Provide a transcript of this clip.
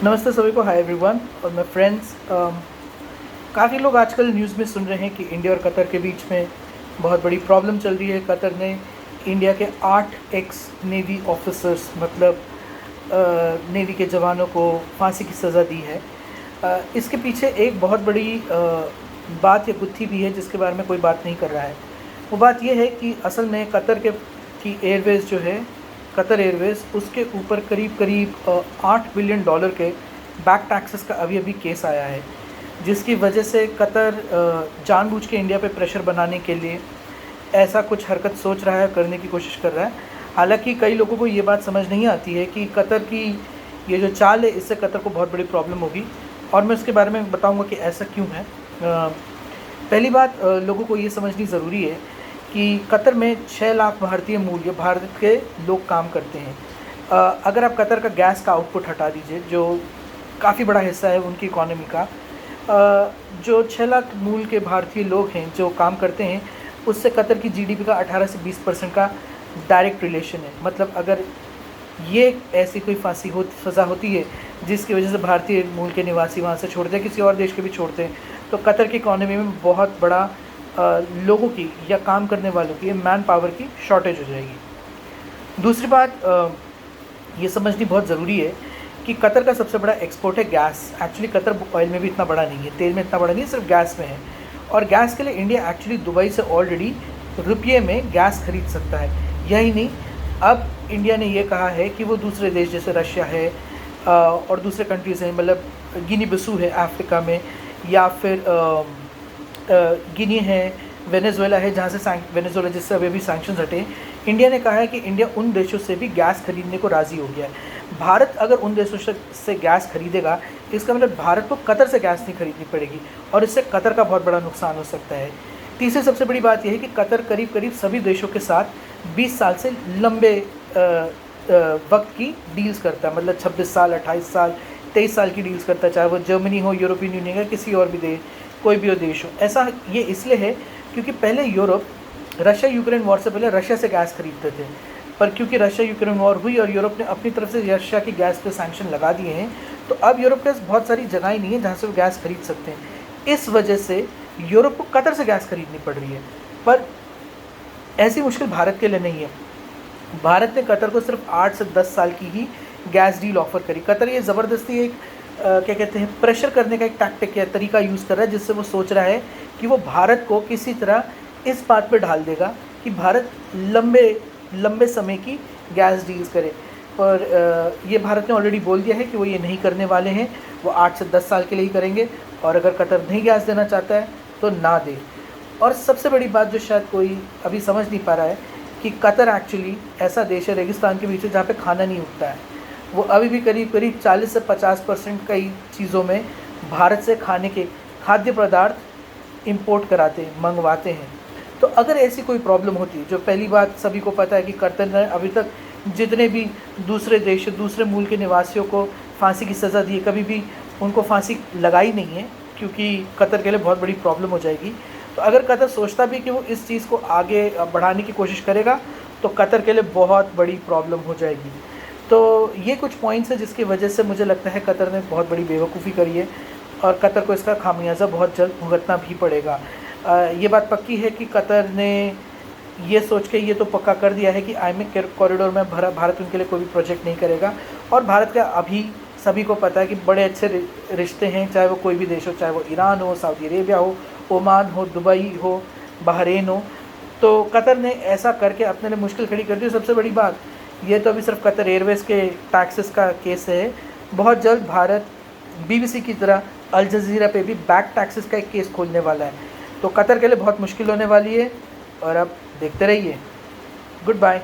नमस्ते सभी को, हाय एवरीवन और मैं फ्रेंड्स। काफ़ी लोग आजकल न्यूज़ में सुन रहे हैं कि इंडिया और कतर के बीच में बहुत बड़ी प्रॉब्लम चल रही है। कतर ने इंडिया के 8 एक्स नेवी ऑफिसर्स मतलब नेवी के जवानों को फांसी की सज़ा दी है। इसके पीछे एक बहुत बड़ी बात या गुत्थी भी है जिसके बारे में कोई बात नहीं कर रहा है। वो बात यह है कि असल में कतर की एयरवेज़ जो है, कतर एयरवेज़, उसके ऊपर करीब करीब $8 बिलियन के बैक टैक्सेस का अभी केस आया है, जिसकी वजह से कतर जानबूझ के इंडिया पे प्रेशर बनाने के लिए ऐसा कुछ हरकत सोच रहा है, करने की कोशिश कर रहा है। हालांकि कई लोगों को ये बात समझ नहीं आती है कि कतर की ये जो चाल है, इससे कतर को बहुत बड़ी प्रॉब्लम होगी और मैं उसके बारे में बताऊंगा कि ऐसा क्यों है। पहली बात, लोगों को ये समझनी ज़रूरी है कि कतर में 6 लाख भारतीय मूल या भारत के लोग काम करते हैं। अगर आप कतर का गैस का आउटपुट हटा दीजिए, जो काफ़ी बड़ा हिस्सा है उनकी इकॉनमी का, जो 6 लाख मूल के भारतीय लोग हैं जो काम करते हैं, उससे कतर की जीडीपी का 18 से 20% का डायरेक्ट रिलेशन है। मतलब अगर ये ऐसी कोई सज़ा होती है जिसकी वजह से भारतीय मूल के निवासी वहाँ से छोड़ते हैं, किसी और देश के भी छोड़ते हैं, तो कतर की इकॉनमी में बहुत बड़ा लोगों की या काम करने वालों की, मैन पावर की शॉर्टेज हो जाएगी। दूसरी बात ये समझनी बहुत ज़रूरी है कि कतर का सबसे बड़ा एक्सपोर्ट है गैस। एक्चुअली कतर ऑयल में भी इतना बड़ा नहीं है, तेल में इतना बड़ा नहीं है, सिर्फ गैस में है। और गैस के लिए इंडिया एक्चुअली दुबई से ऑलरेडी रुपये में गैस खरीद सकता है। यही नहीं, अब इंडिया ने ये कहा है कि वो दूसरे देश जैसे रशिया है और दूसरे कंट्रीज़ हैं, मतलब गिनी बिसू है अफ्रीका में, या फिर गिनी है, वेनेजुएला है, जहाँ से वेनेजुएला जिससे अभी सैंक्शंस हटे, इंडिया ने कहा है कि इंडिया उन देशों से भी गैस खरीदने को राज़ी हो गया है। भारत अगर उन देशों से गैस खरीदेगा, इसका मतलब भारत को कतर से गैस नहीं खरीदनी पड़ेगी और इससे कतर का बहुत बड़ा नुकसान हो सकता है। तीसरी सबसे बड़ी बात यह है कि कतर करीब करीब सभी देशों के साथ 20 साल से लंबे वक्त की डील्स करता है, मतलब 26 साल, 28 साल, 23 साल की डील्स करता है, चाहे वो जर्मनी हो, यूरोपियन यूनियन या किसी और भी देश, कोई भी देश हो। ऐसा ये इसलिए है क्योंकि पहले यूरोप रशिया यूक्रेन वॉर से पहले रशिया से गैस खरीदते थे, पर क्योंकि रशिया यूक्रेन वॉर हुई और यूरोप ने अपनी तरफ से रशिया की गैस पे सैंक्शन लगा दिए हैं, तो अब यूरोप के पास बहुत सारी जगहें नहीं है जहाँ से वो गैस खरीद सकते हैं। इस वजह से यूरोप को कतर से गैस खरीदनी पड़ रही है, पर ऐसी मुश्किल भारत के लिए नहीं है। भारत ने कतर को सिर्फ 8 से 10 साल की ही गैस डील ऑफर करी। कतर ये ज़बरदस्ती एक क्या कहते हैं, प्रेशर करने का एक टैक्टिक या तरीका यूज़ कर रहा है, जिससे वो सोच रहा है कि वो भारत को किसी तरह इस बात पे ढाल देगा कि भारत लंबे समय की गैस डील्स करे। पर ये भारत ने ऑलरेडी बोल दिया है कि वो ये नहीं करने वाले हैं, वो 8 से 10 साल के लिए ही करेंगे और अगर कतर नहीं गैस देना चाहता है तो ना दे। और सबसे बड़ी बात जो शायद कोई अभी समझ नहीं पा रहा है कि कतर एक्चुअली ऐसा देश है रेगिस्तान के बीच जहाँ पे खाना नहीं उगता है। वो अभी भी करीब 40 से 50% कई चीज़ों में भारत से खाद्य पदार्थ इंपोर्ट कराते हैं, मंगवाते हैं। तो अगर ऐसी कोई प्रॉब्लम होती, जो पहली बात सभी को पता है कि कतर ने अभी तक जितने भी दूसरे देश, दूसरे मूल के निवासियों को फांसी की सज़ा दी है, कभी भी उनको फांसी लगाई नहीं है, क्योंकि कतर के लिए बहुत बड़ी प्रॉब्लम हो जाएगी। तो अगर कतर सोचता भी कि वो इस चीज़ को आगे बढ़ाने की कोशिश करेगा, तो कतर के लिए बहुत बड़ी प्रॉब्लम हो जाएगी। तो ये कुछ पॉइंट्स हैं जिसकी वजह से मुझे लगता है कतर ने बहुत बड़ी बेवकूफ़ी करी है और कतर को इसका खामियाजा बहुत जल्द भुगतना भी पड़ेगा। ये बात पक्की है कि कतर ने ये सोच के ये तो पक्का कर दिया है कि IMEC कॉरिडोर में भारत उनके लिए कोई भी प्रोजेक्ट नहीं करेगा। और भारत का अभी सभी को पता है कि बड़े अच्छे रिश्ते हैं, चाहे वो कोई भी देश हो, चाहे वो ईरान हो, सऊदी अरेबिया हो, ओमान हो, दुबई हो, बहरीन हो। तो कतर ने ऐसा करके अपने लिए मुश्किल खड़ी कर दी। सबसे बड़ी बात ये तो अभी सिर्फ कतर एयरवेज़ के टैक्सेस का केस है, बहुत जल्द भारत BBC की तरह अल जज़ीरा पे भी बैक टैक्सेस का एक केस खोलने वाला है। तो कतर के लिए बहुत मुश्किल होने वाली है और अब देखते रहिए। Good bye.